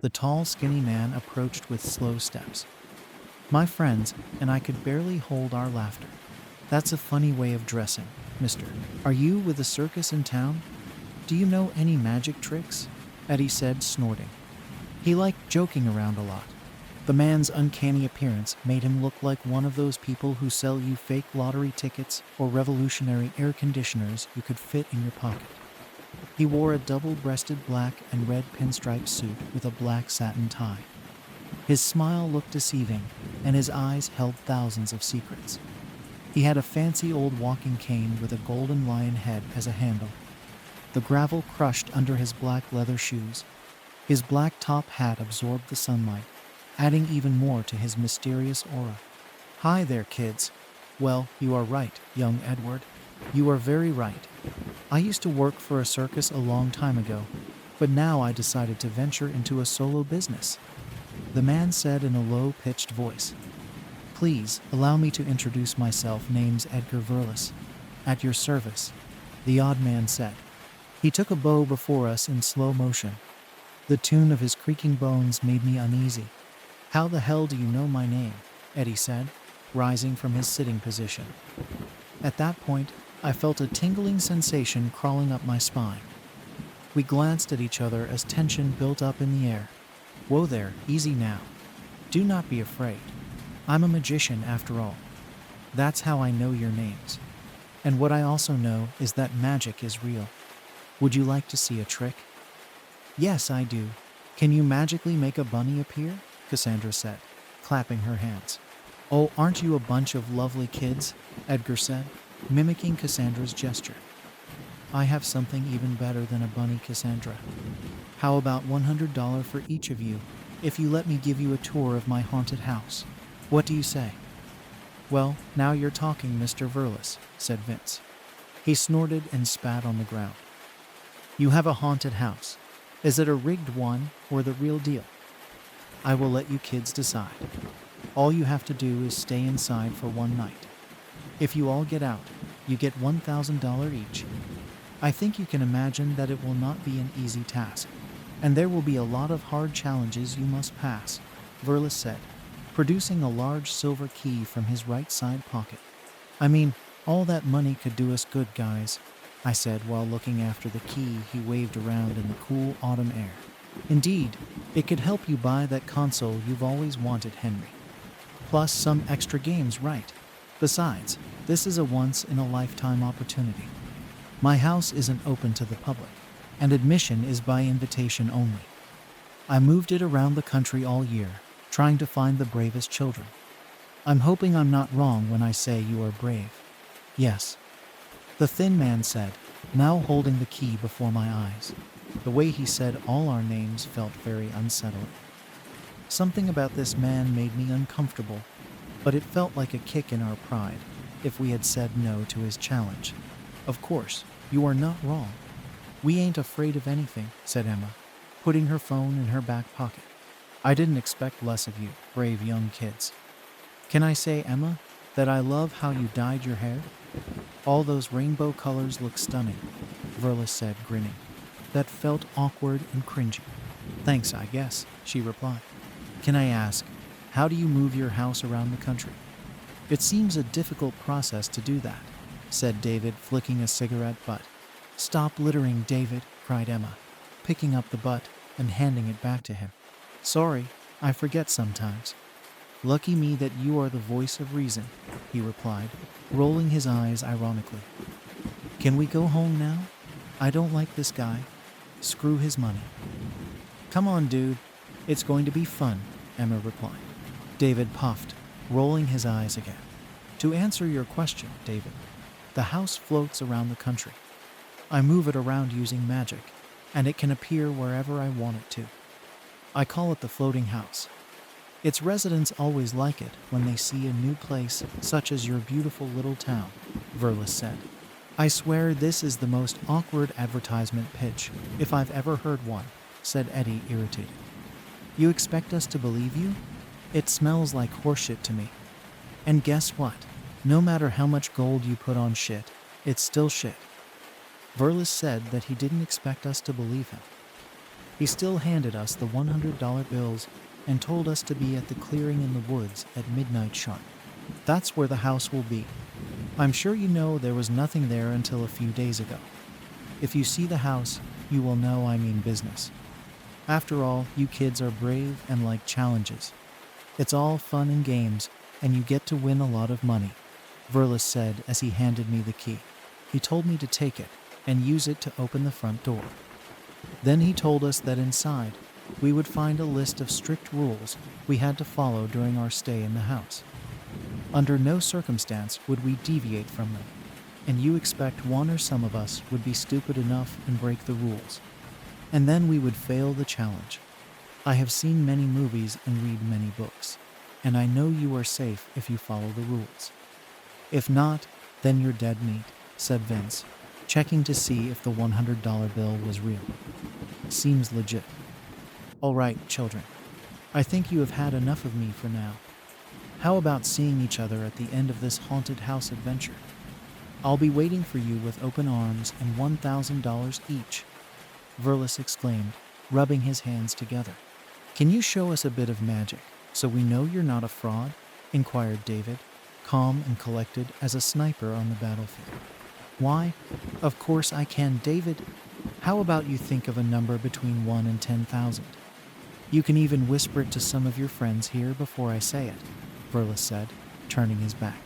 The tall, skinny man approached with slow steps. My friends and I could barely hold our laughter. That's a funny way of dressing, mister. Are you with a circus in town? Do you know any magic tricks? Eddie said, snorting. He liked joking around a lot. The man's uncanny appearance made him look like one of those people who sell you fake lottery tickets or revolutionary air conditioners you could fit in your pocket. He wore a double-breasted black and red pinstripe suit with a black satin tie. His smile looked deceiving, and his eyes held thousands of secrets. He had a fancy old walking cane with a golden lion head as a handle. The gravel crushed under his black leather shoes. His black top hat absorbed the sunlight, adding even more to his mysterious aura. Hi there, kids. Well, you are right, young Edward. You are very right. I used to work for a circus a long time ago, but now I decided to venture into a solo business. The man said in a low-pitched voice. Please, allow me to introduce myself. Name's Edgar Verlis. At your service, the odd man said. He took a bow before us in slow motion. The tune of his creaking bones made me uneasy. How the hell do you know my name? Eddie said, rising from his sitting position. At that point, I felt a tingling sensation crawling up my spine. We glanced at each other as tension built up in the air. Whoa there, easy now. Do not be afraid. I'm a magician after all. That's how I know your names. And what I also know is that magic is real. Would you like to see a trick? Yes, I do. Can you magically make a bunny appear? Cassandra said, clapping her hands. Oh, aren't you a bunch of lovely kids? Edgar said, mimicking Cassandra's gesture. I have something even better than a bunny, Cassandra. How about $100 for each of you, if you let me give you a tour of my haunted house? What do you say? Well, now you're talking, Mr. Verlis, said Vince. He snorted and spat on the ground. You have a haunted house. Is it a rigged one or the real deal? I will let you kids decide. All you have to do is stay inside for one night. If you all get out, you get $1,000 each. I think you can imagine that it will not be an easy task, and there will be a lot of hard challenges you must pass, Verlis said, producing a large silver key from his right side pocket. I mean, all that money could do us good, guys, I said while looking after the key he waved around in the cool autumn air. Indeed, it could help you buy that console you've always wanted, Henry. Plus some extra games, right? Besides, this is a once-in-a-lifetime opportunity. My house isn't open to the public, and admission is by invitation only. I moved it around the country all year, trying to find the bravest children. I'm hoping I'm not wrong when I say you are brave. Yes. The thin man said, now holding the key before my eyes. The way he said all our names felt very unsettling. Something about this man made me uncomfortable, but it felt like a kick in our pride if we had said no to his challenge. Of course, you are not wrong. We ain't afraid of anything, said Emma, putting her phone in her back pocket. I didn't expect less of you, brave young kids. Can I say, Emma, that I love how you dyed your hair? All those rainbow colors look stunning, Verlis said, grinning. That felt awkward and cringy. Thanks, I guess, she replied. Can I ask, how do you move your house around the country? It seems a difficult process to do that, said David, flicking a cigarette butt. Stop littering, David, cried Emma, picking up the butt and handing it back to him. Sorry, I forget sometimes. Lucky me that you are the voice of reason, he replied, rolling his eyes ironically. Can we go home now? I don't like this guy. Screw his money. Come on, dude. It's going to be fun, Emma replied. David puffed, rolling his eyes again. To answer your question, David, the house floats around the country. I move it around using magic, and it can appear wherever I want it to. I call it the floating house. Its residents always like it when they see a new place, such as your beautiful little town, Verlis said. I swear this is the most awkward advertisement pitch, if I've ever heard one, said Eddie, irritated. You expect us to believe you? It smells like horseshit to me. And guess what? No matter how much gold you put on shit, it's still shit. Verlis said that he didn't expect us to believe him. He still handed us the $100 bills and told us to be at the clearing in the woods at midnight sharp. That's where the house will be. I'm sure you know there was nothing there until a few days ago. If you see the house, you will know I mean business. After all, you kids are brave and like challenges. It's all fun and games, and you get to win a lot of money, Verlis said as he handed me the key. He told me to take it and use it to open the front door. Then he told us that inside, we would find a list of strict rules we had to follow during our stay in the house. Under no circumstance would we deviate from them, and you expect one or some of us would be stupid enough and break the rules. And then we would fail the challenge. I have seen many movies and read many books, and I know you are safe if you follow the rules. If not, then you're dead meat, said Vince, checking to see if the $100 bill was real. Seems legit. All right, children. I think you have had enough of me for now. How about seeing each other at the end of this haunted house adventure? I'll be waiting for you with open arms and $1,000 each, Verlis exclaimed, rubbing his hands together. Can you show us a bit of magic so we know you're not a fraud? Inquired David, calm and collected as a sniper on the battlefield. Why, of course I can, David. How about you think of a number between 1 and 10,000? You can even whisper it to some of your friends here before I say it, Verlis said, turning his back.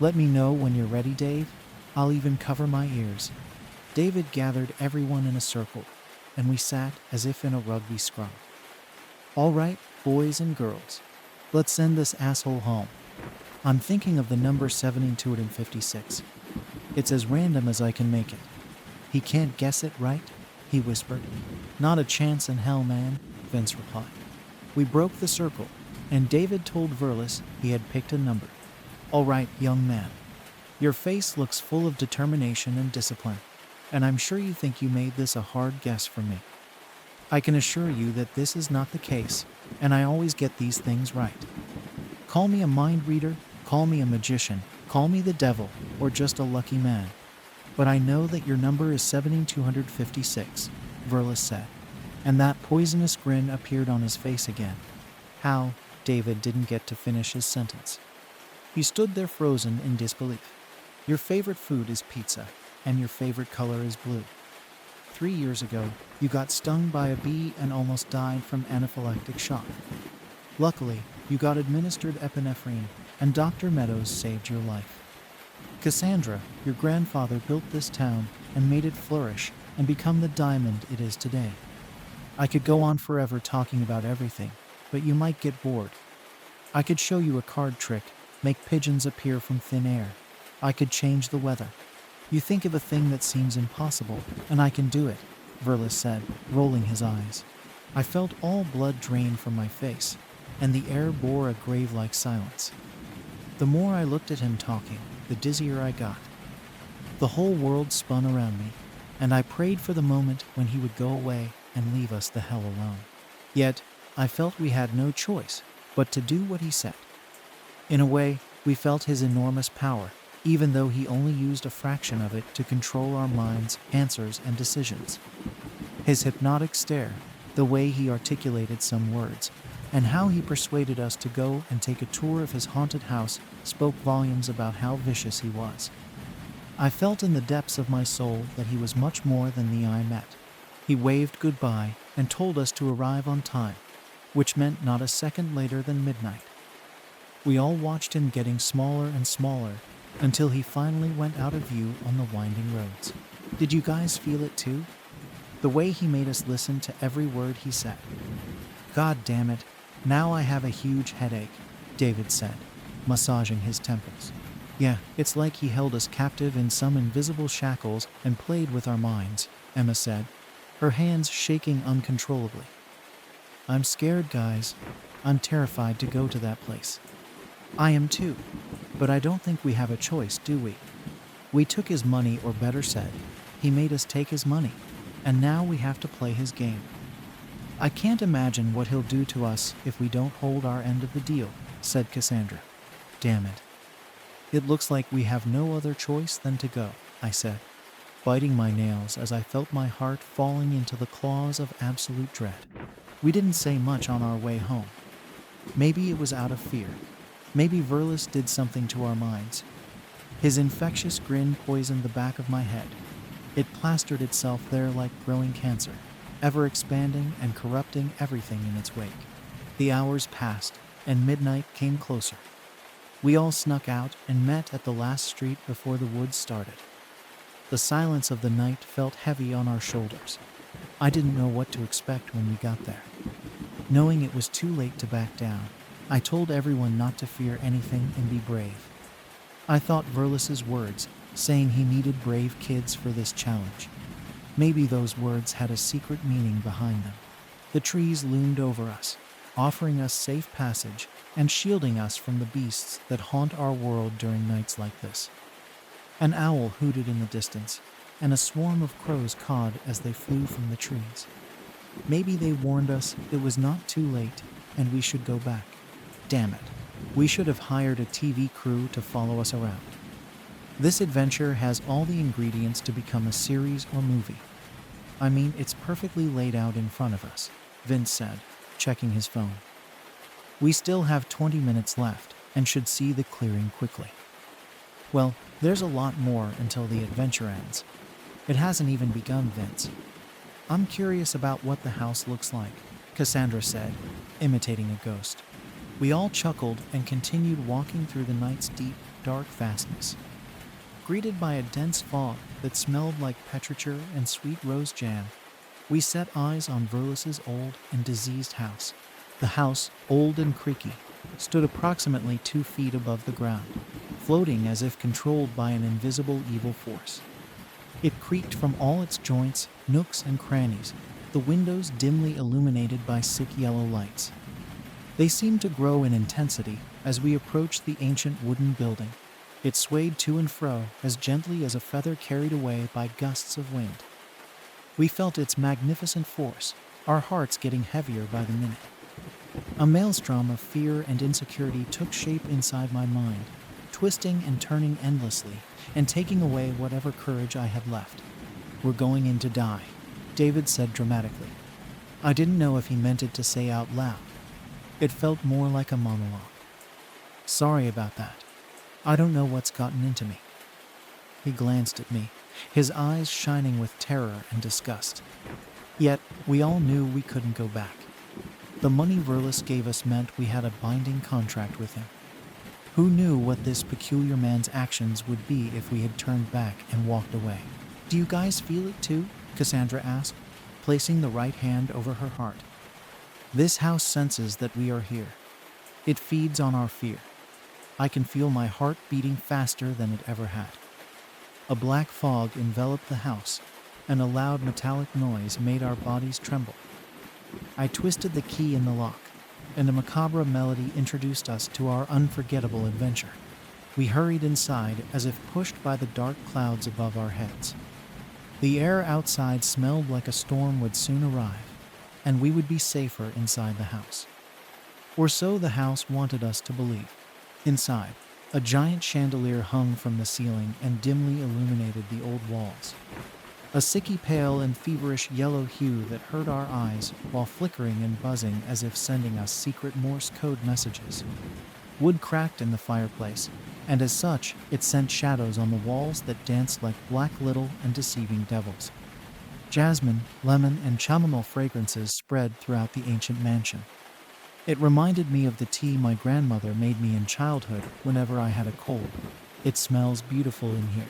Let me know when you're ready, Dave. I'll even cover my ears. David gathered everyone in a circle, and we sat as if in a rugby scrum. All right, boys and girls, let's send this asshole home. I'm thinking of the number 1756. It's as random as I can make it. He can't guess it, right? He whispered. Not a chance in hell, man, Vince replied. We broke the circle, and David told Verlis he had picked a number. All right, young man. Your face looks full of determination and discipline, and I'm sure you think you made this a hard guess for me. I can assure you that this is not the case, and I always get these things right. Call me a mind reader, call me a magician, call me the devil, or just a lucky man. But I know that your number is 17256, Verlis said, and that poisonous grin appeared on his face again. How? David didn't get to finish his sentence. He stood there frozen in disbelief. Your favorite food is pizza, and your favorite color is blue. 3 years ago, you got stung by a bee and almost died from anaphylactic shock. Luckily, you got administered epinephrine, and Dr. Meadows saved your life. Cassandra, your grandfather built this town and made it flourish and become the diamond it is today. I could go on forever talking about everything, but you might get bored. I could show you a card trick, make pigeons appear from thin air. I could change the weather. You think of a thing that seems impossible, and I can do it, Verlis said, rolling his eyes. I felt all blood drain from my face, and the air bore a grave-like silence. The more I looked at him talking, the dizzier I got. The whole world spun around me, and I prayed for the moment when he would go away and leave us the hell alone. Yet, I felt we had no choice but to do what he said. In a way, we felt his enormous power, even though he only used a fraction of it to control our minds, answers, and decisions. His hypnotic stare, the way he articulated some words, and how he persuaded us to go and take a tour of his haunted house spoke volumes about how vicious he was. I felt in the depths of my soul that he was much more than the eye met. He waved goodbye and told us to arrive on time, which meant not a second later than midnight. We all watched him getting smaller and smaller until he finally went out of view on the winding roads. Did you guys feel it too? The way he made us listen to every word he said. God damn it, now I have a huge headache, David said, massaging his temples. Yeah, it's like he held us captive in some invisible shackles and played with our minds, Emma said, her hands shaking uncontrollably. I'm scared, guys. I'm terrified to go to that place. I am too, but I don't think we have a choice, do we? We took his money, or better said, he made us take his money, and now we have to play his game. I can't imagine what he'll do to us if we don't hold our end of the deal, said Cassandra. Damn it. It looks like we have no other choice than to go, I said. biting my nails as I felt my heart falling into the claws of absolute dread. We didn't say much on our way home. Maybe it was out of fear. Maybe Verlis did something to our minds. His infectious grin poisoned the back of my head. It plastered itself there like growing cancer, ever expanding and corrupting everything in its wake. The hours passed, and midnight came closer. We all snuck out and met at the last street before the woods started. The silence of the night felt heavy on our shoulders. I didn't know what to expect when we got there. Knowing it was too late to back down, I told everyone not to fear anything and be brave. I thought Verlis's words, saying he needed brave kids for this challenge. Maybe those words had a secret meaning behind them. The trees loomed over us, offering us safe passage and shielding us from the beasts that haunt our world during nights like this. An owl hooted in the distance, and a swarm of crows cawed as they flew from the trees. Maybe they warned us it was not too late and we should go back. Damn it. We should have hired a TV crew to follow us around. This adventure has all the ingredients to become a series or movie. I mean, it's perfectly laid out in front of us, Vince said, checking his phone. We still have 20 minutes left and should see the clearing quickly. Well, there's a lot more until the adventure ends. It hasn't even begun, Vince. I'm curious about what the house looks like, Cassandra said, imitating a ghost. We all chuckled and continued walking through the night's deep, dark fastness. Greeted by a dense fog that smelled like petrichor and sweet rose jam, we set eyes on Verlis's old and diseased house. The house, old and creaky, stood approximately 2 feet above the ground, floating as if controlled by an invisible evil force. It creaked from all its joints, nooks, and crannies, the windows dimly illuminated by sick yellow lights. They seemed to grow in intensity as we approached the ancient wooden building. It swayed to and fro as gently as a feather carried away by gusts of wind. We felt its magnificent force, our hearts getting heavier by the minute. A maelstrom of fear and insecurity took shape inside my mind, twisting and turning endlessly, and taking away whatever courage I had left. "We're going in to die," David said dramatically. I didn't know if he meant it to say out loud. It felt more like a monologue. "Sorry about that. I don't know what's gotten into me." He glanced at me, his eyes shining with terror and disgust. Yet, we all knew we couldn't go back. The money Verlis gave us meant we had a binding contract with him. Who knew what this peculiar man's actions would be if we had turned back and walked away? "Do you guys feel it too?" Cassandra asked, placing the right hand over her heart. "This house senses that we are here. It feeds on our fear. I can feel my heart beating faster than it ever had." A black fog enveloped the house, and a loud metallic noise made our bodies tremble. I twisted the key in the lock, and a macabre melody introduced us to our unforgettable adventure. We hurried inside as if pushed by the dark clouds above our heads. The air outside smelled like a storm would soon arrive, and we would be safer inside the house. Or so the house wanted us to believe. Inside, a giant chandelier hung from the ceiling and dimly illuminated the old walls. A sicky pale and feverish yellow hue that hurt our eyes while flickering and buzzing as if sending us secret Morse code messages. Wood cracked in the fireplace, and as such, it sent shadows on the walls that danced like black little and deceiving devils. Jasmine, lemon, and chamomile fragrances spread throughout the ancient mansion. It reminded me of the tea my grandmother made me in childhood whenever I had a cold. It smells beautiful in here.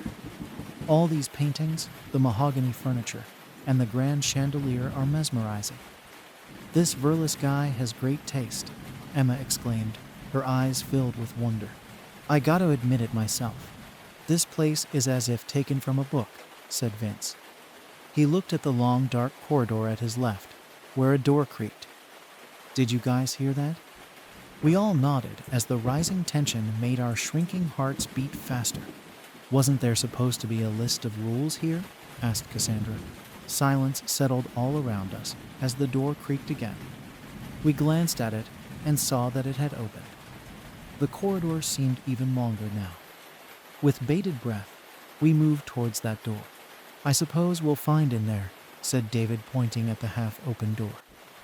All these paintings, the mahogany furniture, and the grand chandelier are mesmerizing. "This Verlis guy has great taste," Emma exclaimed, her eyes filled with wonder. "I gotta admit it myself. This place is as if taken from a book," said Vince. He looked at the long, dark corridor at his left, where a door creaked. "Did you guys hear that?" We all nodded as the rising tension made our shrinking hearts beat faster. "Wasn't there supposed to be a list of rules here?" asked Cassandra. Silence settled all around us as the door creaked again. We glanced at it and saw that it had opened. The corridor seemed even longer now. With bated breath, we moved towards that door. I suppose we'll find in there, said David, pointing at the half-open door.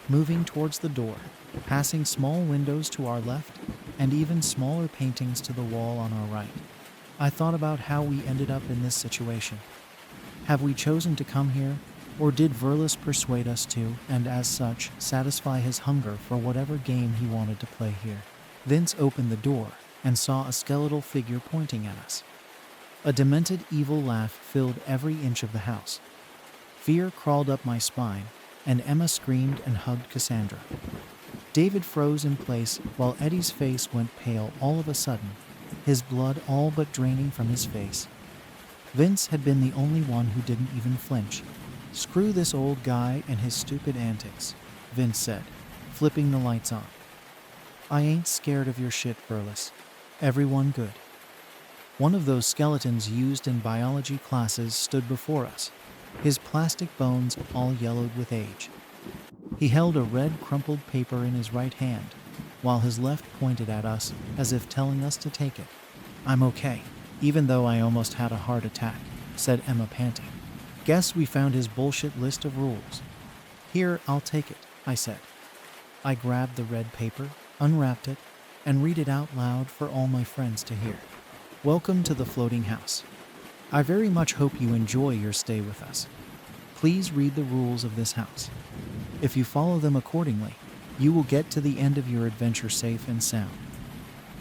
Moving towards the door, passing small windows to our left, and even smaller paintings to the wall on our right. I thought about how we ended up in this situation. Have we chosen to come here, or did Verlis persuade us to, and as such, satisfy his hunger for whatever game he wanted to play here? Vince opened the door and saw a skeletal figure pointing at us. A demented, evil laugh filled every inch of the house. Fear crawled up my spine, and Emma screamed and hugged Cassandra. David froze in place while Eddie's face went pale all of a sudden, his blood all but draining from his face. Vince had been the only one who didn't even flinch. Screw this old guy and his stupid antics, Vince said, flipping the lights on. I ain't scared of your shit, Verlis. Everyone good. One of those skeletons used in biology classes stood before us, his plastic bones all yellowed with age. He held a red crumpled paper in his right hand, while his left pointed at us as if telling us to take it. I'm okay, even though I almost had a heart attack, said Emma, panting. Guess we found his bullshit list of rules. Here, I'll take it, I said. I grabbed the red paper, unwrapped it, and read it out loud for all my friends to hear. Welcome to the floating house. I very much hope you enjoy your stay with us. Please read the rules of this house. If you follow them accordingly, you will get to the end of your adventure safe and sound.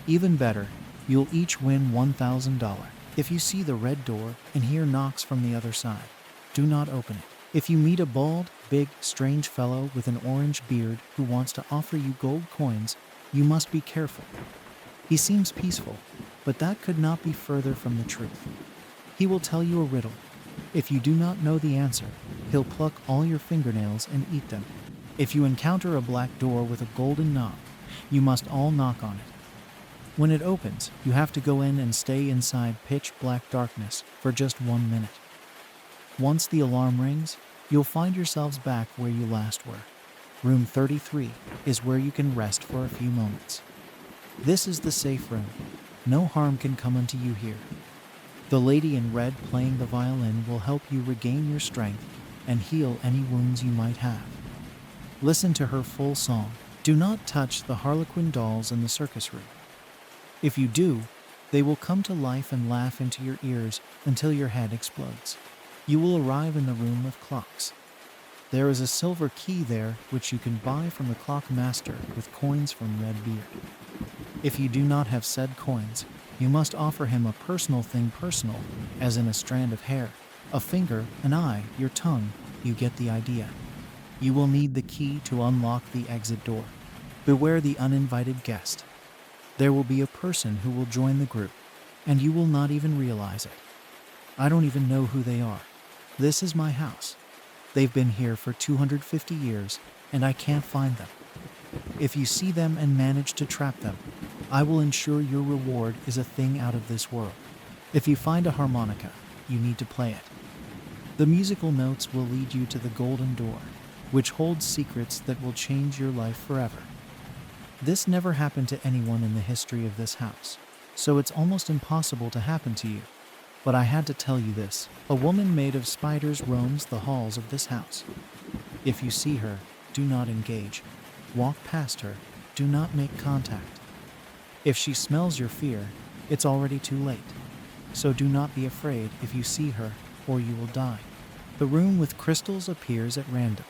Even better, you'll each win $1,000. If you see the red door and hear knocks from the other side, do not open it. If you meet a bald, big, strange fellow with an orange beard who wants to offer you gold coins, you must be careful. He seems peaceful, but that could not be further from the truth. He will tell you a riddle. If you do not know the answer, he'll pluck all your fingernails and eat them. If you encounter a black door with a golden knob, you must all knock on it. When it opens, you have to go in and stay inside pitch black darkness for just 1 minute. Once the alarm rings, you'll find yourselves back where you last were. Room 33 is where you can rest for a few moments. This is the safe room. No harm can come unto you here. The lady in red playing the violin will help you regain your strength and heal any wounds you might have. Listen to her full song. Do not touch the Harlequin dolls in the circus room. If you do, they will come to life and laugh into your ears until your head explodes. You will arrive in the room with clocks. There is a silver key there which you can buy from the clock master with coins from Redbeard. If you do not have said coins, you must offer him a personal thing, personal, as in a strand of hair, a finger, an eye, your tongue. You get the idea. You will need the key to unlock the exit door. Beware the uninvited guest. There will be a person who will join the group, and you will not even realize it. I don't even know who they are. This is my house. They've been here for 250 years, and I can't find them. If you see them and manage to trap them, I will ensure your reward is a thing out of this world. If you find a harmonica, you need to play it. The musical notes will lead you to the golden door, which holds secrets that will change your life forever. This never happened to anyone in the history of this house, so it's almost impossible to happen to you. But I had to tell you this. A woman made of spiders roams the halls of this house. If you see her, do not engage. Walk past her. Do not make contact. If she smells your fear, it's already too late. So do not be afraid if you see her, or you will die. The room with crystals appears at random.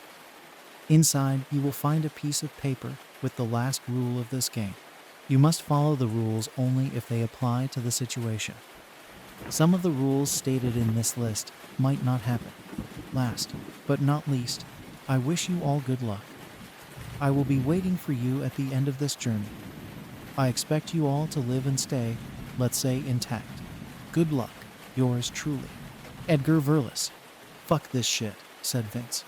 Inside, you will find a piece of paper with the last rule of this game. You must follow the rules only if they apply to the situation. Some of the rules stated in this list might not happen. Last, but not least, I wish you all good luck. I will be waiting for you at the end of this journey. I expect you all to live and stay, let's say, intact. Good luck, yours truly. Edgar Verlis. Fuck this shit, said Vince.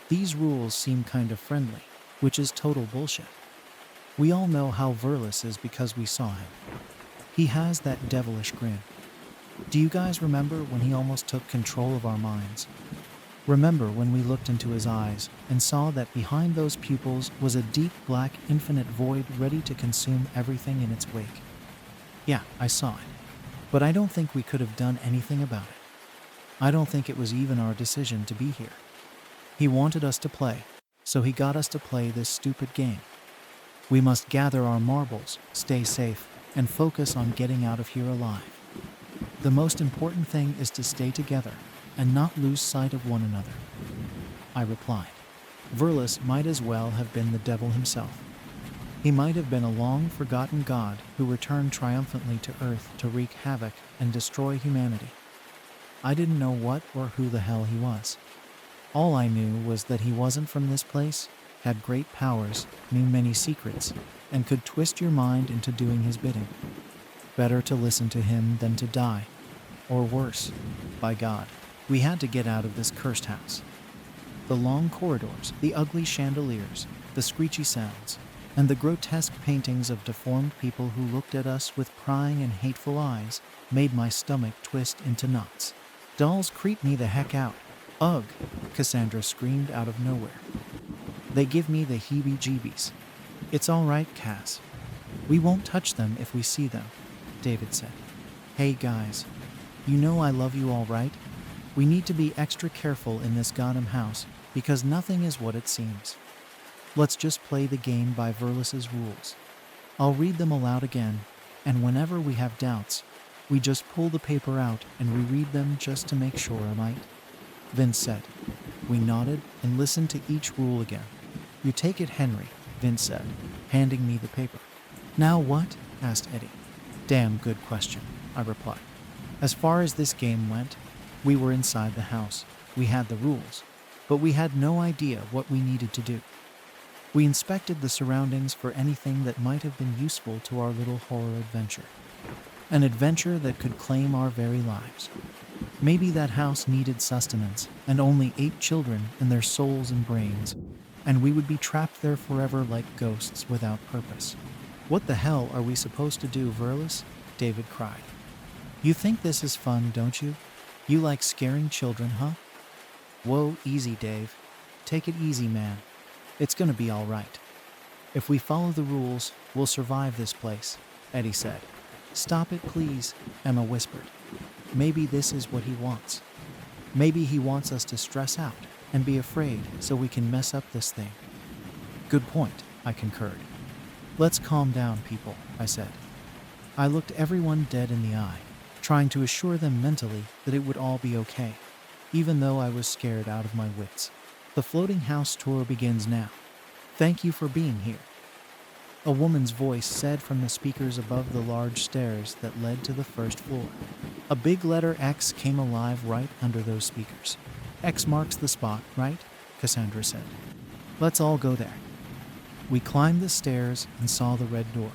These rules seem kind of friendly, which is total bullshit. We all know how Verlis is because we saw him. He has that devilish grin. Do you guys remember when he almost took control of our minds? Remember when we looked into his eyes and saw that behind those pupils was a deep black infinite void ready to consume everything in its wake? Yeah, I saw it. But I don't think we could have done anything about it. I don't think it was even our decision to be here. He wanted us to play, so he got us to play this stupid game. We must gather our marbles, stay safe, and focus on getting out of here alive. The most important thing is to stay together and not lose sight of one another. I replied. Verlis might as well have been the devil himself. He might have been a long-forgotten god who returned triumphantly to Earth to wreak havoc and destroy humanity. I didn't know what or who the hell he was. All I knew was that he wasn't from this place, had great powers, knew many secrets, and could twist your mind into doing his bidding. Better to listen to him than to die. Or worse, by God, we had to get out of this cursed house. The long corridors, the ugly chandeliers, the screechy sounds, and the grotesque paintings of deformed people who looked at us with prying and hateful eyes made my stomach twist into knots. Dolls creep me the heck out. Ugh, Cassandra screamed out of nowhere. They give me the heebie-jeebies. It's all right, Cass. We won't touch them if we see them, David said. Hey guys, you know I love you all right? We need to be extra careful in this goddamn house because nothing is what it seems. Let's just play the game by Verlis's rules. I'll read them aloud again, and whenever we have doubts, we just pull the paper out and reread them just to make sure, right? Vince said. We nodded and listened to each rule again. You take it, Henry, Vince said, handing me the paper. Now what? Asked Eddie. Damn good question, I replied. As far as this game went, we were inside the house. We had the rules, but we had no idea what we needed to do. We inspected the surroundings for anything that might have been useful to our little horror adventure. An adventure that could claim our very lives. Maybe that house needed sustenance and only 8 children and their souls and brains, and we would be trapped there forever like ghosts without purpose. What the hell are we supposed to do, Verlis? David cried. You think this is fun, don't you? You like scaring children, huh? Whoa, easy, Dave. Take it easy, man. It's gonna be all right. If we follow the rules, we'll survive this place, Eddie said. Stop it, please, Emma whispered. Maybe this is what he wants. Maybe he wants us to stress out and be afraid so we can mess up this thing. Good point, I concurred. Let's calm down, people, I said. I looked everyone dead in the eye, trying to assure them mentally that it would all be okay, even though I was scared out of my wits. The floating house tour begins now. Thank you for being here. A woman's voice said from the speakers above the large stairs that led to the first floor. A big letter X came alive right under those speakers. X marks the spot, right? Cassandra said. Let's all go there. We climbed the stairs and saw the red door.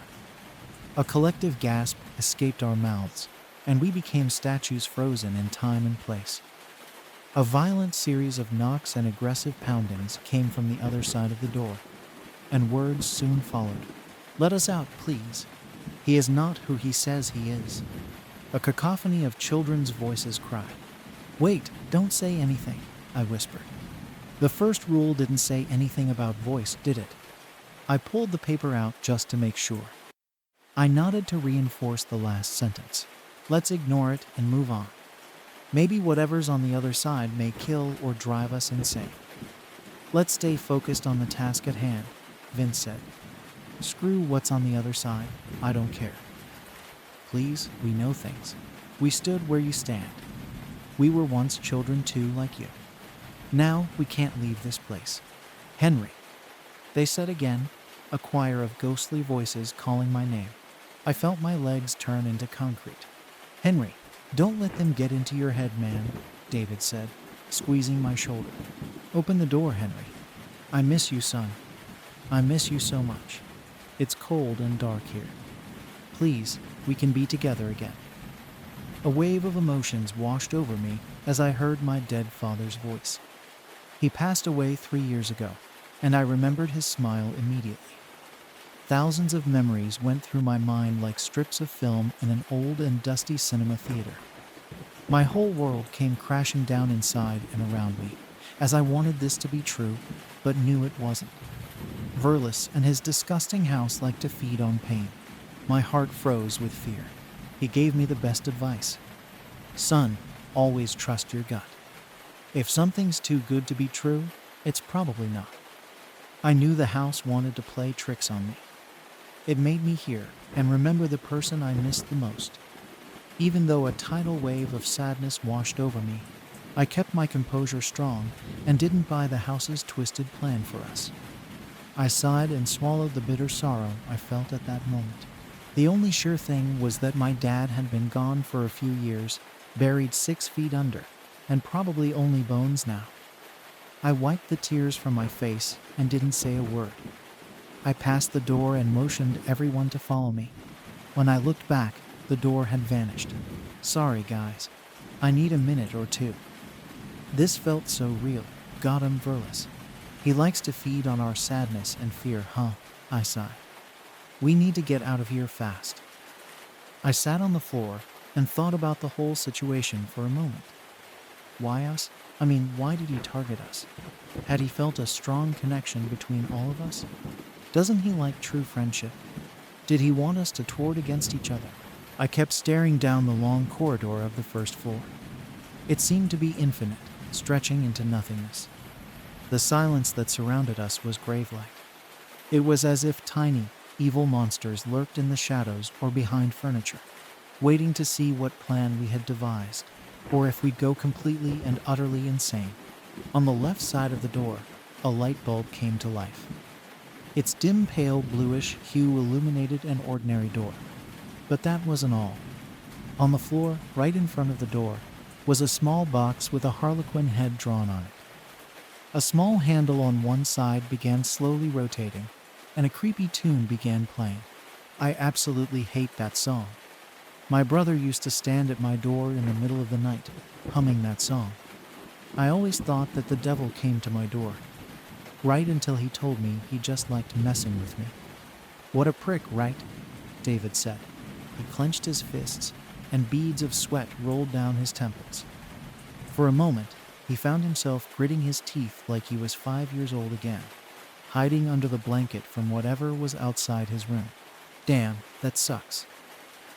A collective gasp escaped our mouths, and we became statues frozen in time and place. A violent series of knocks and aggressive poundings came from the other side of the door, and words soon followed. Let us out, please. He is not who he says he is. A cacophony of children's voices cried. Wait, don't say anything, I whispered. The first rule didn't say anything about voice, did it? I pulled the paper out just to make sure. I nodded to reinforce the last sentence. Let's ignore it and move on. Maybe whatever's on the other side may kill or drive us insane. Let's stay focused on the task at hand, Vince said. Screw what's on the other side, I don't care. Please, we know things. We stood where you stand. We were once children too, like you. Now we can't leave this place. Henry, they said again, a choir of ghostly voices calling my name. I felt my legs turn into concrete. Henry, don't let them get into your head, man, David said, squeezing my shoulder. Open the door, Henry. I miss you, son. I miss you so much. It's cold and dark here. Please, we can be together again. A wave of emotions washed over me as I heard my dead father's voice. He passed away 3 years ago, and I remembered his smile immediately. Thousands of memories went through my mind like strips of film in an old and dusty cinema theater. My whole world came crashing down inside and around me, as I wanted this to be true, but knew it wasn't. Verlis and his disgusting house like to feed on pain. My heart froze with fear. He gave me the best advice. Son, Always trust your gut. If something's too good to be true, it's probably not. I knew the house wanted to play tricks on me. It made me hear and remember the person I missed the most. Even though a tidal wave of sadness washed over me, I kept my composure strong and didn't buy the house's twisted plan for us. I sighed and swallowed the bitter sorrow I felt at that moment. The only sure thing was that my dad had been gone for a few years, buried 6 feet under, and probably only bones now. I wiped the tears from my face and didn't say a word. I passed the door and motioned everyone to follow me. When I looked back, the door had vanished. Sorry, guys. I need a minute or two. This felt so real. Got him, Verlis. He likes to feed on our sadness and fear, huh? I sighed. We need to get out of here fast. I sat on the floor and thought about the whole situation for a moment. Why us? Why did he target us? Had he felt a strong connection between all of us? Doesn't he like true friendship? Did he want us to toward against each other? I kept staring down the long corridor of the first floor. It seemed to be infinite, stretching into nothingness. The silence that surrounded us was grave-like. It was as if tiny, evil monsters lurked in the shadows or behind furniture, waiting to see what plan we had devised, or if we'd go completely and utterly insane. On the left side of the door, a light bulb came to life. Its dim pale bluish hue illuminated an ordinary door. But that wasn't all. On the floor, right in front of the door, was a small box with a harlequin head drawn on it. A small handle on one side began slowly rotating, and a creepy tune began playing. I absolutely hate that song. My brother used to stand at my door in the middle of the night, humming that song. I always thought that the devil came to my door, right until he told me he just liked messing with me. What a prick, right? David said. He clenched his fists, and beads of sweat rolled down his temples. For a moment, he found himself gritting his teeth like he was 5 years old again, hiding under the blanket from whatever was outside his room. Damn, that sucks.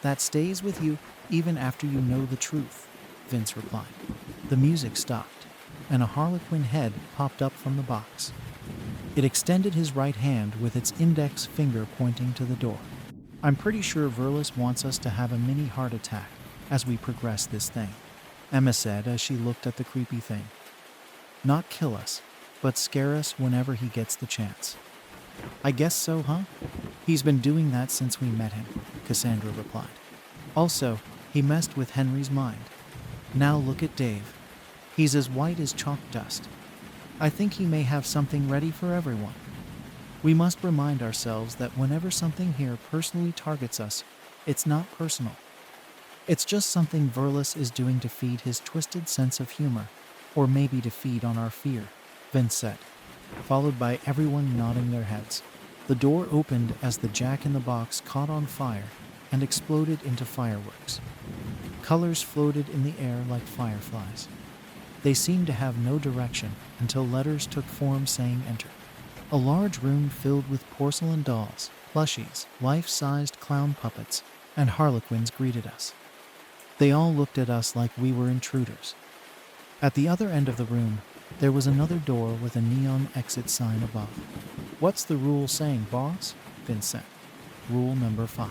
That stays with you even after you know the truth, Vince replied. The music stopped, and a harlequin head popped up from the box. It extended his right hand with its index finger pointing to the door. I'm pretty sure Verlis wants us to have a mini heart attack as we progress this thing, Emma said as she looked at the creepy thing. Not kill us, but scare us whenever he gets the chance. I guess so, huh? He's been doing that since we met him, Cassandra replied. Also, he messed with Henry's mind. Now look at Dave. He's as white as chalk dust. I think he may have something ready for everyone. We must remind ourselves that whenever something here personally targets us, it's not personal. It's just something Verlis is doing to feed his twisted sense of humor, or maybe to feed on our fear, Vince said, followed by everyone nodding their heads. The door opened as the jack-in-the-box caught on fire and exploded into fireworks. Colors floated in the air like fireflies. They seemed to have no direction until letters took form saying enter. A large room filled with porcelain dolls, plushies, life-sized clown puppets, and harlequins greeted us. They all looked at us like we were intruders. At the other end of the room, there was another door with a neon exit sign above. What's the rule saying, boss? Vince said. Rule number 5.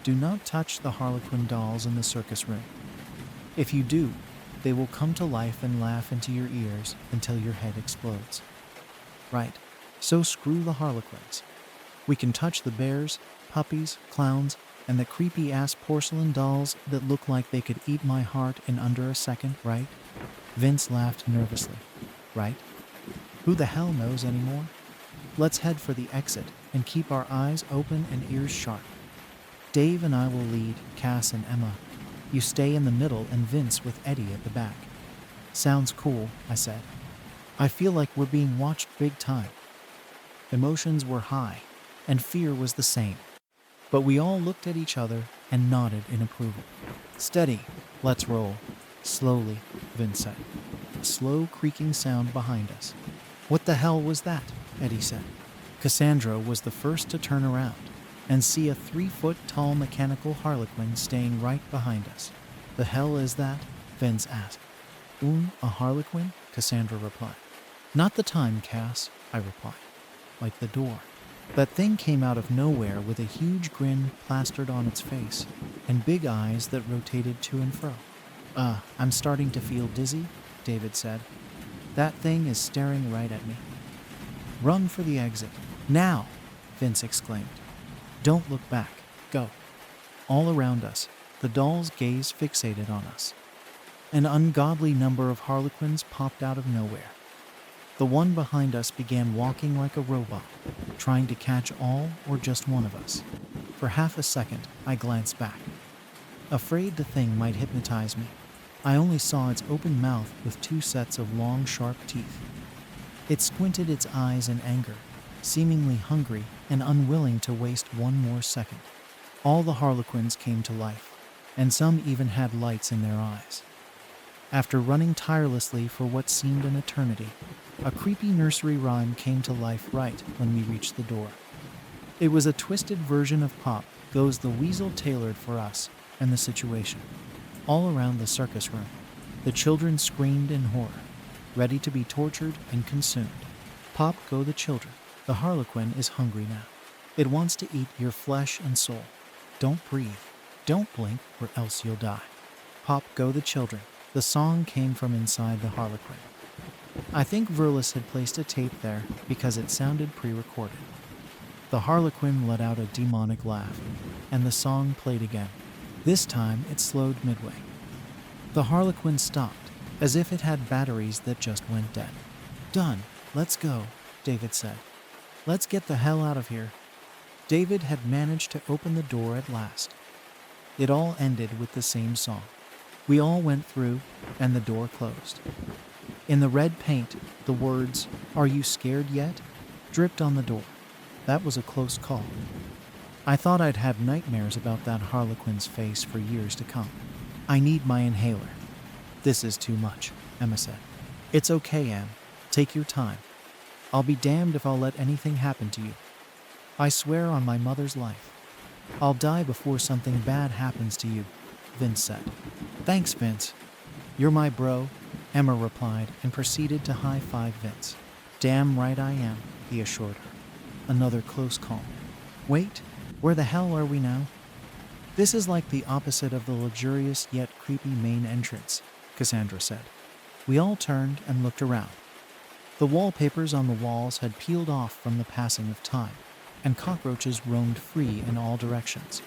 Do not touch the harlequin dolls in the circus room. If you do, they will come to life and laugh into your ears until your head explodes. Right, so screw the harlequins. We can touch the bears, puppies, clowns, and the creepy-ass porcelain dolls that look like they could eat my heart in under a second, right? Vince laughed nervously. Right? Who the hell knows anymore? Let's head for the exit and keep our eyes open and ears sharp. Dave and I will lead, Cass and Emma. You stay in the middle and Vince with Eddie at the back. Sounds cool, I said. I feel like we're being watched big time. Emotions were high, and fear was the same. But we all looked at each other and nodded in approval. Steady, let's roll. Slowly, Vince said. A slow creaking sound behind us. What the hell was that? Eddie said. Cassandra was the first to turn around and see a 3-foot-tall mechanical harlequin staying right behind us. The hell is that? Vince asked. A harlequin? Cassandra replied. Not the time, Cass, I replied. Like the door. That thing came out of nowhere with a huge grin plastered on its face and big eyes that rotated to and fro. I'm starting to feel dizzy, David said. That thing is staring right at me. Run for the exit. Now, Vince exclaimed. Don't look back. Go. All around us, the doll's gaze fixated on us. An ungodly number of harlequins popped out of nowhere. The one behind us began walking like a robot, trying to catch all or just one of us. For half a second, I glanced back. Afraid the thing might hypnotize me, I only saw its open mouth with 2 sets of long, sharp teeth. It squinted its eyes in anger, seemingly hungry and unwilling to waste one more second. All the harlequins came to life, and some even had lights in their eyes. After running tirelessly for what seemed an eternity, a creepy nursery rhyme came to life right when we reached the door. It was a twisted version of Pop Goes the Weasel tailored for us and the situation. All around the circus room, the children screamed in horror, ready to be tortured and consumed. Pop go the children. The harlequin is hungry now. It wants to eat your flesh and soul. Don't breathe. Don't blink or else you'll die. Pop go the children. The song came from inside the harlequin. I think Verlis had placed a tape there because it sounded pre-recorded. The harlequin let out a demonic laugh, and the song played again. This time it slowed midway. The harlequin stopped, as if it had batteries that just went dead. Done. Let's go, David said. Let's get the hell out of here. David had managed to open the door at last. It all ended with the same song. We all went through, and the door closed. In the red paint, the words, "Are you scared yet?" dripped on the door. That was a close call. I thought I'd have nightmares about that harlequin's face for years to come. I need my inhaler. This is too much, Emma said. It's okay, Em. Take your time. I'll be damned if I'll let anything happen to you. I swear on my mother's life. I'll die before something bad happens to you, Vince said. Thanks, Vince. You're my bro, Emma replied and proceeded to high-five Vince. Damn right I am, he assured her. Another close call. Wait, where the hell are we now? This is like the opposite of the luxurious yet creepy main entrance, Cassandra said. We all turned and looked around. The wallpapers on the walls had peeled off from the passing of time, and cockroaches roamed free in all directions.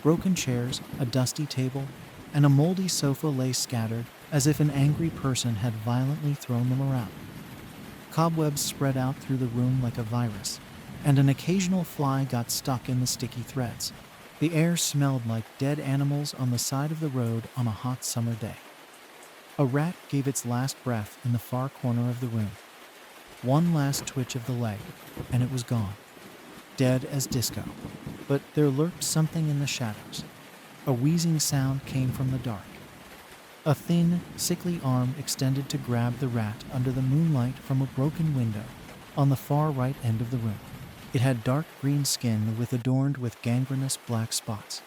Broken chairs, a dusty table, and a moldy sofa lay scattered as if an angry person had violently thrown them around. Cobwebs spread out through the room like a virus, and an occasional fly got stuck in the sticky threads. The air smelled like dead animals on the side of the road on a hot summer day. A rat gave its last breath in the far corner of the room. One last twitch of the leg, and it was gone, dead as disco. But there lurked something in the shadows. A wheezing sound came from the dark. A thin, sickly arm extended to grab the rat under the moonlight from a broken window on the far right end of the room. It had dark green skin adorned with gangrenous black spots.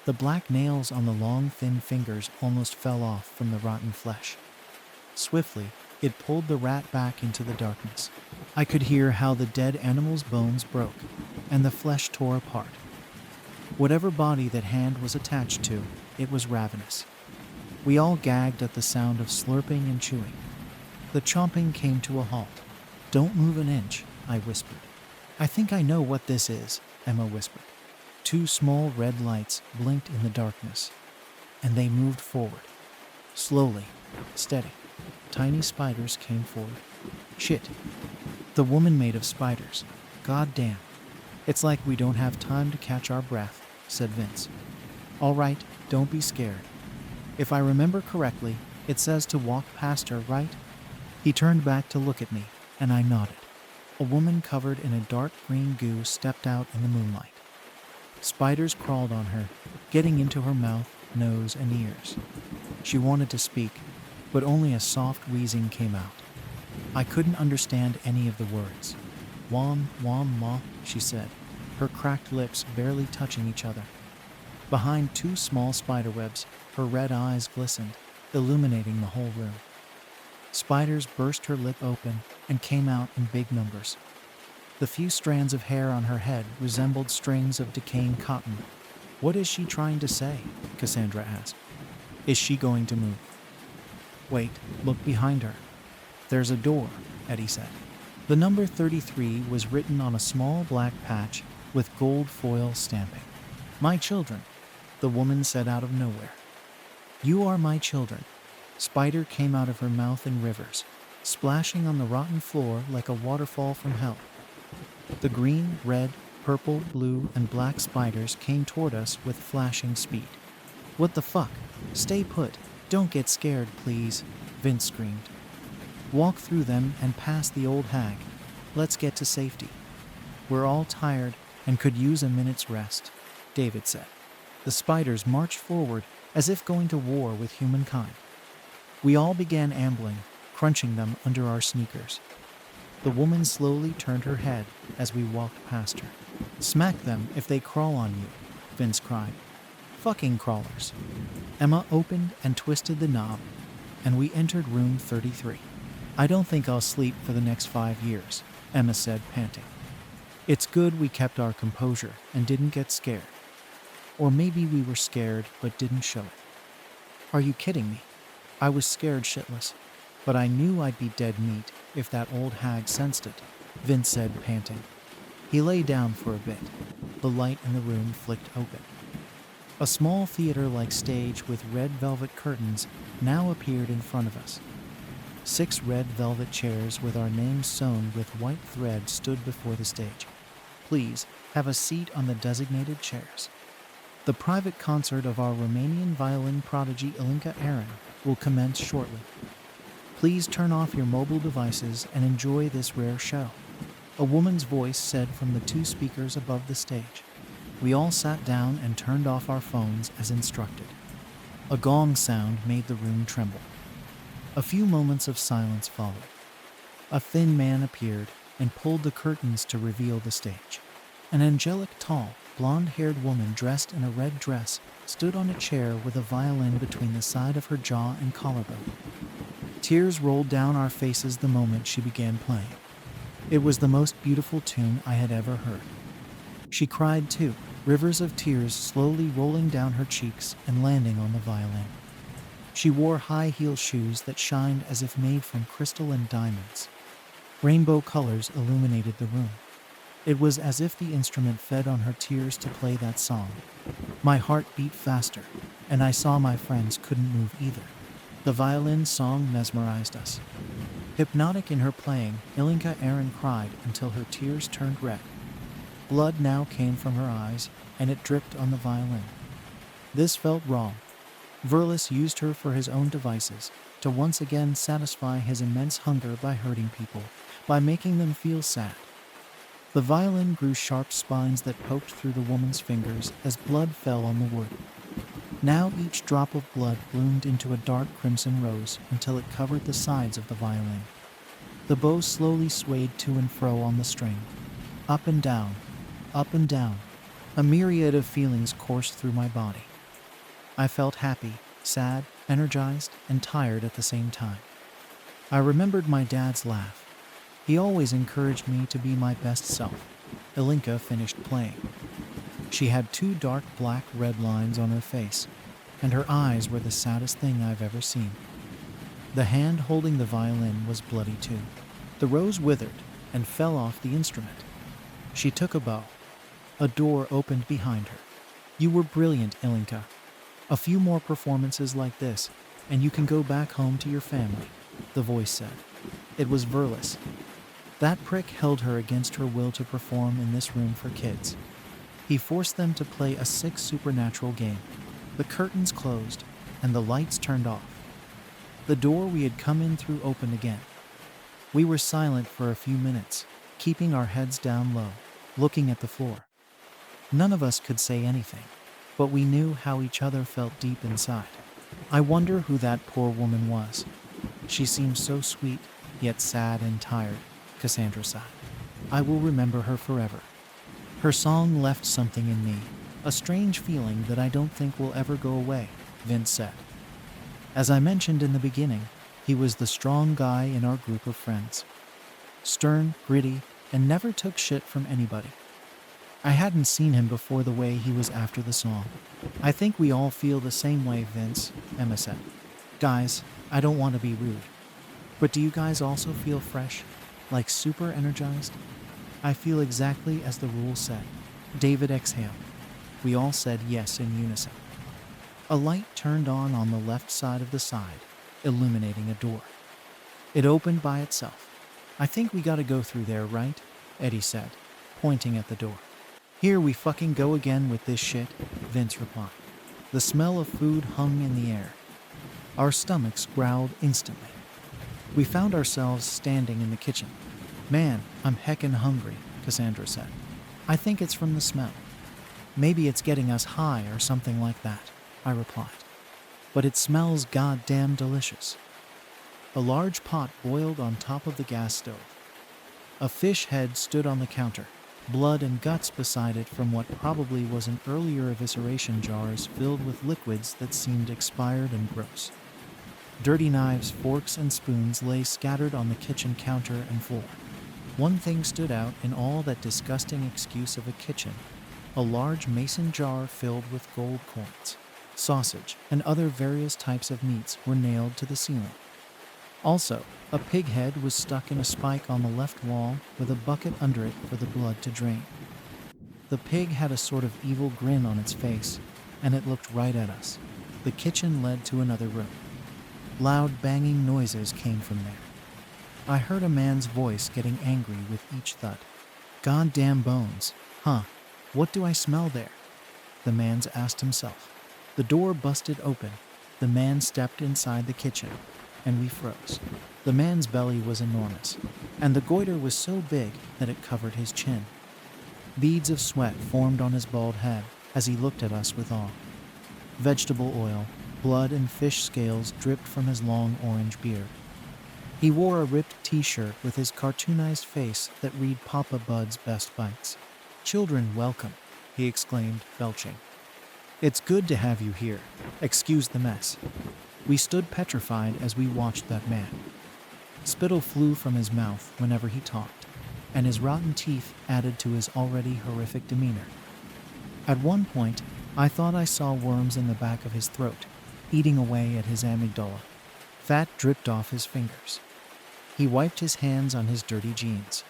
The black nails on the long, thin fingers almost fell off from the rotten flesh. Swiftly, it pulled the rat back into the darkness. I could hear how the dead animal's bones broke, and the flesh tore apart. Whatever body that hand was attached to, it was ravenous. We all gagged at the sound of slurping and chewing. The chomping came to a halt. Don't move an inch, I whispered. I think I know what this is, Emma whispered. 2 small red lights blinked in the darkness, and they moved forward. Slowly, steady. Tiny spiders came forward. Shit. The woman made of spiders. God damn. It's like we don't have time to catch our breath, said Vince. All right, don't be scared. If I remember correctly, it says to walk past her, right? He turned back to look at me, and I nodded. A woman covered in a dark green goo stepped out in the moonlight. Spiders crawled on her, getting into her mouth, nose, and ears. She wanted to speak, but only a soft wheezing came out. I couldn't understand any of the words. Wom, wom, ma, she said, her cracked lips barely touching each other. Behind 2 small spiderwebs, her red eyes glistened. illuminating the whole room. Spiders burst her lip open and came out in big numbers. The few strands of hair on her head resembled strings of decaying cotton. "What is she trying to say?" Cassandra asked. "Is she going to move?" "Wait, look behind her. There's a door," Eddie said. The number 33 was written on a small black patch with gold foil stamping. "My children," the woman said out of nowhere. "You are my children." Spider came out of her mouth in rivers, splashing on the rotten floor like a waterfall from hell. The green, red, purple, blue, and black spiders came toward us with flashing speed. "What the fuck? Stay put. Don't get scared, please," Vince screamed. "Walk through them and past the old hag. Let's get to safety. We're all tired and could use a minute's rest," David said. The spiders marched forward as if going to war with humankind. We all began ambling, crunching them under our sneakers. The woman slowly turned her head as we walked past her. "Smack them if they crawl on you," Vince cried. "Fucking crawlers." Emma opened and twisted the knob, and we entered room 33. "I don't think I'll sleep for the next 5 years," Emma said, panting. "It's good we kept our composure and didn't get scared. Or maybe we were scared but didn't show it." "Are you kidding me? I was scared shitless, but I knew I'd be dead meat if that old hag sensed it," Vince said, panting. He lay down for a bit. The light in the room flicked open. A small theater-like stage with red velvet curtains now appeared in front of us. 6 red velvet chairs with our names sewn with white thread stood before the stage. "Please, have a seat on the designated chairs. The private concert of our Romanian violin prodigy Ilinca Aaron will commence shortly. Please turn off your mobile devices and enjoy this rare show," a woman's voice said from the 2 speakers above the stage. We all sat down and turned off our phones as instructed. A gong sound made the room tremble. A few moments of silence followed. A thin man appeared and pulled the curtains to reveal the stage. An angelic, tall, blonde-haired woman dressed in a red dress stood on a chair with a violin between the side of her jaw and collarbone. Tears rolled down our faces the moment she began playing. It was the most beautiful tune I had ever heard. She cried too, rivers of tears slowly rolling down her cheeks and landing on the violin. She wore high-heel shoes that shined as if made from crystal and diamonds. Rainbow colors illuminated the room. It was as if the instrument fed on her tears to play that song. My heart beat faster, and I saw my friends couldn't move either. The violin song mesmerized us. Hypnotic in her playing, Ilinca Aaron cried until her tears turned red. Blood now came from her eyes, and it dripped on the violin. This felt wrong. Verlis used her for his own devices, to once again satisfy his immense hunger by hurting people, by making them feel sad. The violin grew sharp spines that poked through the woman's fingers as blood fell on the wood. Now each drop of blood bloomed into a dark crimson rose until it covered the sides of the violin. The bow slowly swayed to and fro on the string. Up and down, up and down. A myriad of feelings coursed through my body. I felt happy, sad, energized, and tired at the same time. I remembered my dad's laugh. He always encouraged me to be my best self. Ilinca finished playing. She had 2 dark black red lines on her face, and her eyes were the saddest thing I've ever seen. The hand holding the violin was bloody too. The rose withered and fell off the instrument. She took a bow. A door opened behind her. "You were brilliant, Ilinca. A few more performances like this, and you can go back home to your family," the voice said. It was Verlis. That prick held her against her will to perform in this room for kids. He forced them to play a sick supernatural game. The curtains closed, and the lights turned off. The door we had come in through opened again. We were silent for a few minutes, keeping our heads down low, looking at the floor. None of us could say anything, but we knew how each other felt deep inside. "I wonder who that poor woman was. She seemed so sweet, yet sad and tired," Cassandra sighed. "I will remember her forever. Her song left something in me, a strange feeling that I don't think will ever go away," Vince said. As I mentioned in the beginning, he was the strong guy in our group of friends. Stern, gritty, and never took shit from anybody. I hadn't seen him before the way he was after the song. I think we all feel the same way, Vince, Emma said. Guys, I don't want to be rude, but do you guys also feel fresh? Like super energized? I feel exactly as the rule said. David exhaled. We all said yes in unison. A light turned on the left side of the side, illuminating a door. It opened by itself. I think we gotta go through there, right? Eddie said, pointing at the door. Here we fucking go again with this shit, Vince replied. The smell of food hung in the air. Our stomachs growled instantly. We found ourselves standing in the kitchen. Man, I'm heckin' hungry, Cassandra said. I think it's from the smell. Maybe it's getting us high or something like that, I replied. But it smells goddamn delicious. A large pot boiled on top of the gas stove. A fish head stood on the counter, blood and guts beside it from what probably was an earlier evisceration jars filled with liquids that seemed expired and gross. Dirty knives, forks, and spoons lay scattered on the kitchen counter and floor. One thing stood out in all that disgusting excuse of a kitchen: a large mason jar filled with gold coins. Sausage and other various types of meats were nailed to the ceiling. Also, a pig head was stuck in a spike on the left wall with a bucket under it for the blood to drain. The pig had a sort of evil grin on its face, and it looked right at us. The kitchen led to another room. Loud banging noises came from there. I heard a man's voice getting angry with each thud. Goddamn bones, huh? What do I smell there? The man asked himself. The door busted open. The man stepped inside the kitchen, and we froze. The man's belly was enormous, and the goiter was so big that it covered his chin. Beads of sweat formed on his bald head as he looked at us with awe. Vegetable oil, blood, and fish scales dripped from his long orange beard. He wore a ripped t-shirt with his cartoonized face that read Papa Bud's Best Bites. Children, welcome, he exclaimed, belching. It's good to have you here. Excuse the mess. We stood petrified as we watched that man. Spittle flew from his mouth whenever he talked, and his rotten teeth added to his already horrific demeanor. At one point, I thought I saw worms in the back of his throat, eating away at his amygdala. Fat dripped off his fingers. He wiped his hands on his dirty jeans,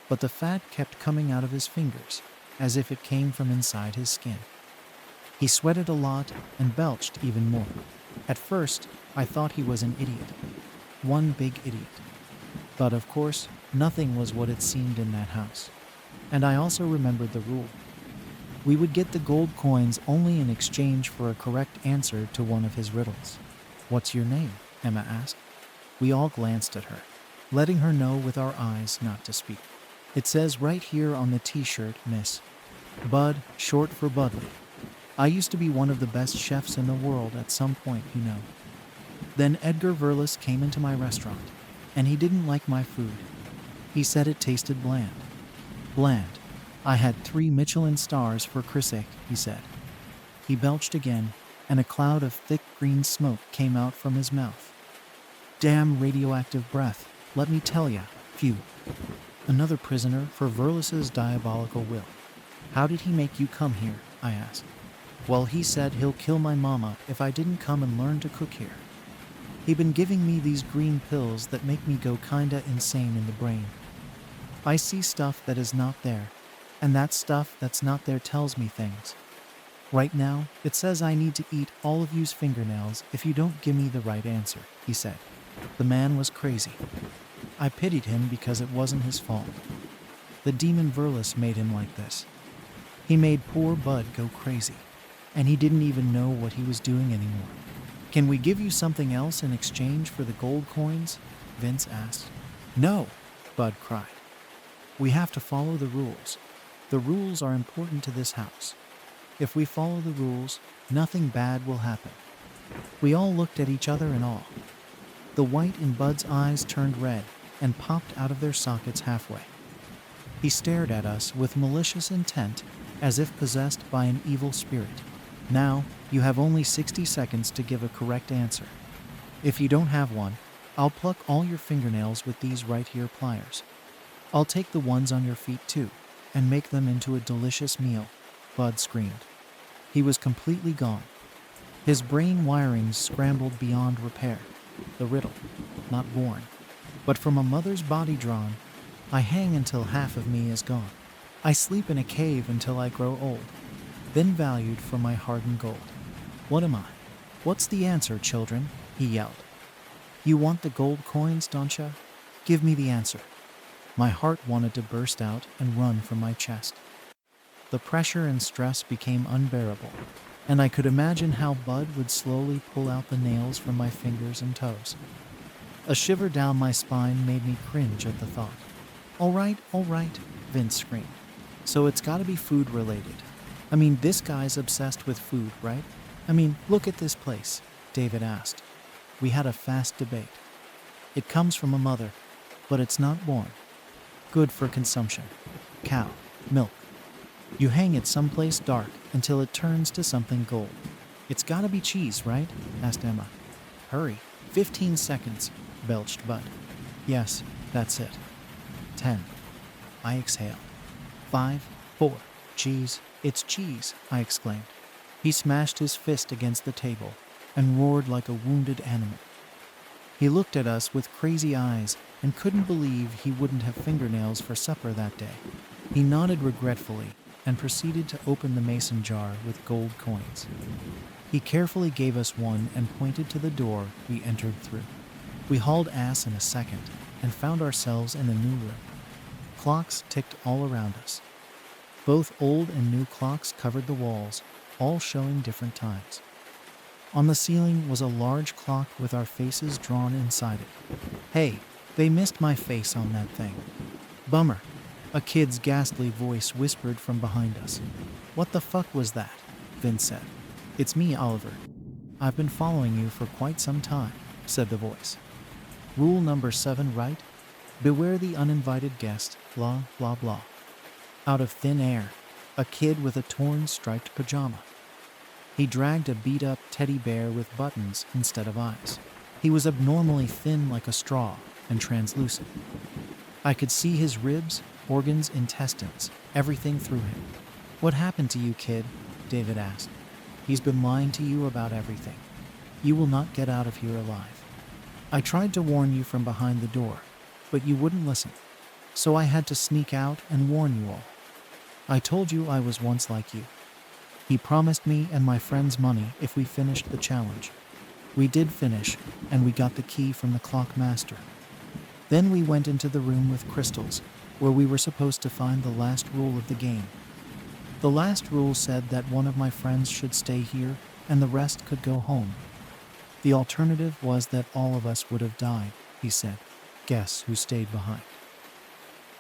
but the fat kept coming out of his fingers, as if it came from inside his skin. He sweated a lot and belched even more. At first, I thought he was an idiot. One big idiot. But of course, nothing was what it seemed in that house. And I also remembered the rule. We would get the gold coins only in exchange for a correct answer to one of his riddles. What's your name? Emma asked. We all glanced at her, letting her know with our eyes not to speak. It says right here on the t-shirt, Miss. Bud, short for Budley. I used to be one of the best chefs in the world at some point, you know. Then Edgar Verlis came into my restaurant, and he didn't like my food. He said it tasted bland. Bland. I had 3 Michelin stars for Chris sake, he said. He belched again, and a cloud of thick green smoke came out from his mouth. Damn radioactive breath, let me tell ya. Phew. Another prisoner for Verlis's diabolical will. How did he make you come here? I asked. Well, he said he'll kill my mama if I didn't come and learn to cook here. He been giving me these green pills that make me go kinda insane in the brain. I see stuff that is not there, and that stuff that's not there tells me things. Right now, it says I need to eat all of you's fingernails if you don't give me the right answer, he said. The man was crazy. I pitied him because it wasn't his fault. The demon Verlis made him like this. He made poor Bud go crazy, and he didn't even know what he was doing anymore. Can we give you something else in exchange for the gold coins? Vince asked. No, Bud cried. We have to follow the rules. The rules are important to this house. If we follow the rules, nothing bad will happen. We all looked at each other in awe. The white in Bud's eyes turned red and popped out of their sockets halfway. He stared at us with malicious intent, as if possessed by an evil spirit. Now, you have only 60 seconds to give a correct answer. If you don't have one, I'll pluck all your fingernails with these right here pliers. I'll take the ones on your feet too, and make them into a delicious meal, Bud screamed. He was completely gone. His brain wirings scrambled beyond repair. The riddle, not born, but from a mother's body drawn. I hang until half of me is gone. I sleep in a cave until I grow old, then valued for my hardened gold. What am I? What's the answer, children? He yelled. You want the gold coins, don't ya? Give me the answer. My heart wanted to burst out and run from my chest. The pressure and stress became unbearable, and I could imagine how Bud would slowly pull out the nails from my fingers and toes. A shiver down my spine made me cringe at the thought. All right, Vince screamed. So it's gotta be food related. I mean, this guy's obsessed with food, right? I mean, look at this place, David asked. We had a fast debate. It comes from a mother, but it's not born. Good for consumption. Cow, milk. You hang it someplace dark until it turns to something gold. It's gotta be cheese, right? Asked Emma. Hurry, 15 seconds, belched Bud. Yes, that's it. 10. I exhaled. 5, 4. Cheese, it's cheese, I exclaimed. He smashed his fist against the table and roared like a wounded animal. He looked at us with crazy eyes and couldn't believe he wouldn't have fingernails for supper that day. He nodded regretfully and proceeded to open the mason jar with gold coins. He carefully gave us one and pointed to the door we entered through. We hauled ass in a second and found ourselves in a new room. Clocks ticked all around us. Both old and new clocks covered the walls, all showing different times. On the ceiling was a large clock with our faces drawn inside it. Hey, they missed my face on that thing. Bummer, a kid's ghastly voice whispered from behind us. What the fuck was that? Vince said. It's me, Oliver. I've been following you for quite some time, said the voice. Rule number 7, right? Beware the uninvited guest, blah, blah, blah. Out of thin air, a kid with a torn striped pajama. He dragged a beat-up teddy bear with buttons instead of eyes. He was abnormally thin like a straw and translucent. I could see his ribs, organs, intestines, everything through him. What happened to you, kid? David asked. He's been lying to you about everything. You will not get out of here alive. I tried to warn you from behind the door, but you wouldn't listen. So I had to sneak out and warn you all. I told you I was once like you. He promised me and my friends money if we finished the challenge. We did finish, and we got the key from the clock master. Then we went into the room with crystals, where we were supposed to find the last rule of the game. The last rule said that one of my friends should stay here and the rest could go home. The alternative was that all of us would have died, he said. Guess who stayed behind?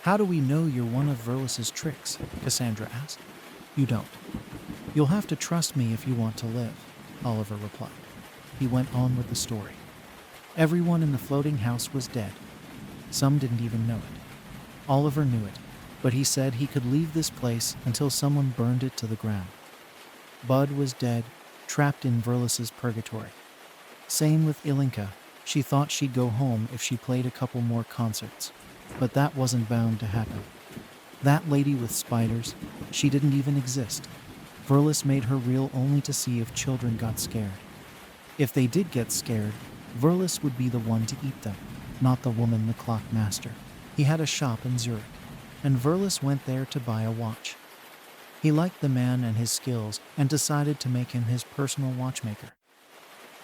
How do we know you're one of Verlis's tricks? Cassandra asked. You don't. You'll have to trust me if you want to live, Oliver replied. He went on with the story. Everyone in the floating house was dead. Some didn't even know it. Oliver knew it, but he said he could leave this place until someone burned it to the ground. Bud was dead, trapped in Verlis's purgatory. Same with Ilinka. She thought she'd go home if she played a couple more concerts, but that wasn't bound to happen. That lady with spiders, she didn't even exist. Verlis made her real only to see if children got scared. If they did get scared, Verlis would be the one to eat them, not the woman the clock master. He had a shop in Zurich, and Verlis went there to buy a watch. He liked the man and his skills and decided to make him his personal watchmaker.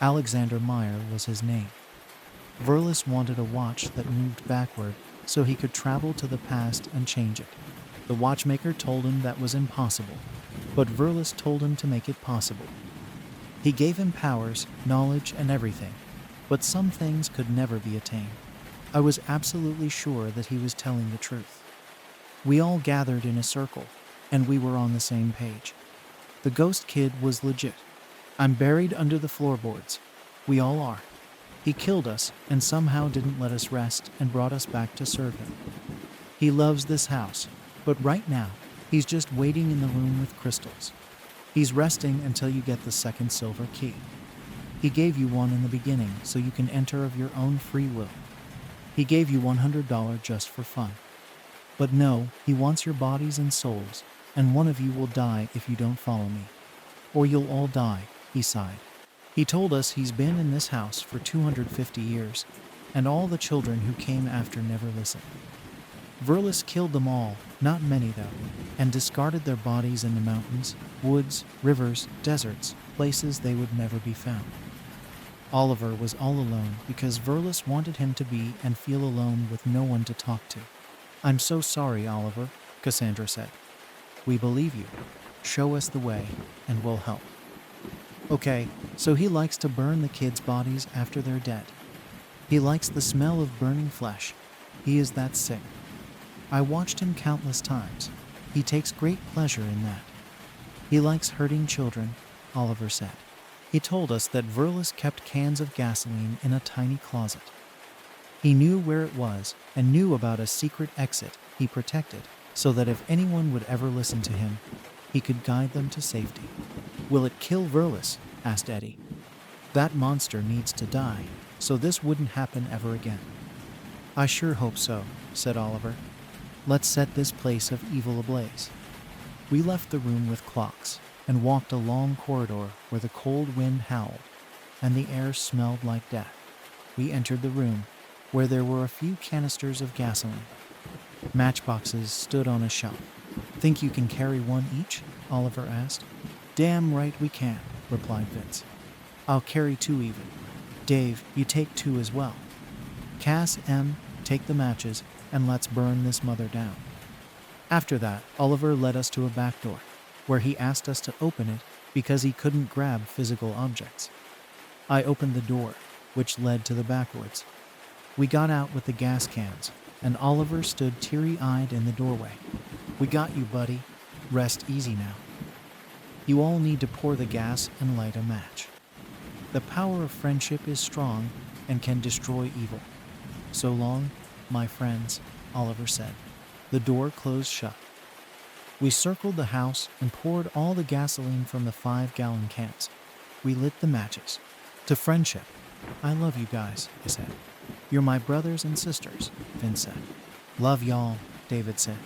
Alexander Meyer was his name. Verlis wanted a watch that moved backward so he could travel to the past and change it. The watchmaker told him that was impossible, but Verlis told him to make it possible. He gave him powers, knowledge, and everything, but some things could never be attained. I was absolutely sure that he was telling the truth. We all gathered in a circle, and we were on the same page. The ghost kid was legit. I'm buried under the floorboards. We all are. He killed us and somehow didn't let us rest and brought us back to serve him. He loves this house, but right now, he's just waiting in the room with crystals. He's resting until you get the second silver key. He gave you one in the beginning so you can enter of your own free will. He gave you $100 just for fun. But no, he wants your bodies and souls, and one of you will die if you don't follow me. Or you'll all die, he sighed. He told us he's been in this house for 250 years, and all the children who came after never listened. Verlis killed them all, not many though, and discarded their bodies in the mountains, woods, rivers, deserts, places they would never be found. Oliver was all alone because Verlis wanted him to be and feel alone with no one to talk to. I'm so sorry, Oliver, Cassandra said. We believe you. Show us the way, and we'll help. Okay, so he likes to burn the kids' bodies after they're dead. He likes the smell of burning flesh. He is that sick. I watched him countless times. He takes great pleasure in that. He likes hurting children, Oliver said. He told us that Verlis kept cans of gasoline in a tiny closet. He knew where it was and knew about a secret exit he protected so that if anyone would ever listen to him, he could guide them to safety. Will it kill Verlis? Asked Eddie. That monster needs to die, so this wouldn't happen ever again. I sure hope so, said Oliver. Let's set this place of evil ablaze. We left the room with clocks and walked a long corridor where the cold wind howled and the air smelled like death. We entered the room where there were a few canisters of gasoline. Matchboxes stood on a shelf. Think you can carry one each? Oliver asked. Damn right we can, replied Vince. I'll carry 2 even. Dave, you take 2 as well. Cass, M, take the matches and let's burn this mother down. After that, Oliver led us to a back door, where he asked us to open it because he couldn't grab physical objects. I opened the door, which led to the backwoods. We got out with the gas cans, and Oliver stood teary-eyed in the doorway. We got you, buddy. Rest easy now. You all need to pour the gas and light a match. The power of friendship is strong and can destroy evil. So long, my friends, Oliver said. The door closed shut. We circled the house and poured all the gasoline from the 5-gallon cans. We lit the matches. To friendship. I love you guys, I said. You're my brothers and sisters, Vince said. Love y'all, David said.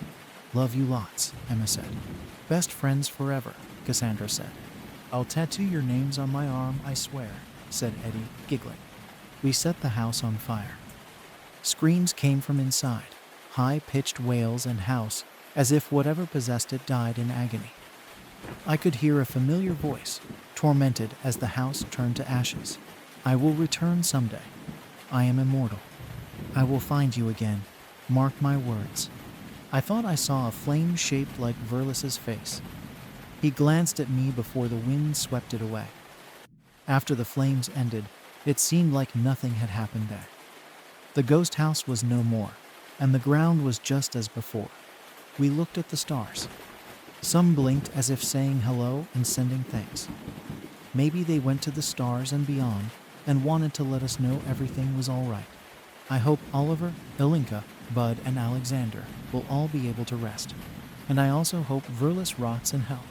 Love you lots, Emma said. Best friends forever, Cassandra said. I'll tattoo your names on my arm, I swear, said Eddie, giggling. We set the house on fire. Screams came from inside, high-pitched wails and house, as if whatever possessed it died in agony. I could hear a familiar voice, tormented as the house turned to ashes. I will return someday. I am immortal. I will find you again. Mark my words. I thought I saw a flame shaped like Verlis's face. He glanced at me before the wind swept it away. After the flames ended, it seemed like nothing had happened there. The ghost house was no more, and the ground was just as before. We looked at the stars. Some blinked as if saying hello and sending thanks. Maybe they went to the stars and beyond and wanted to let us know everything was all right. I hope Oliver, Ilinka, Bud, and Alexander will all be able to rest. And I also hope Verlis rots in hell.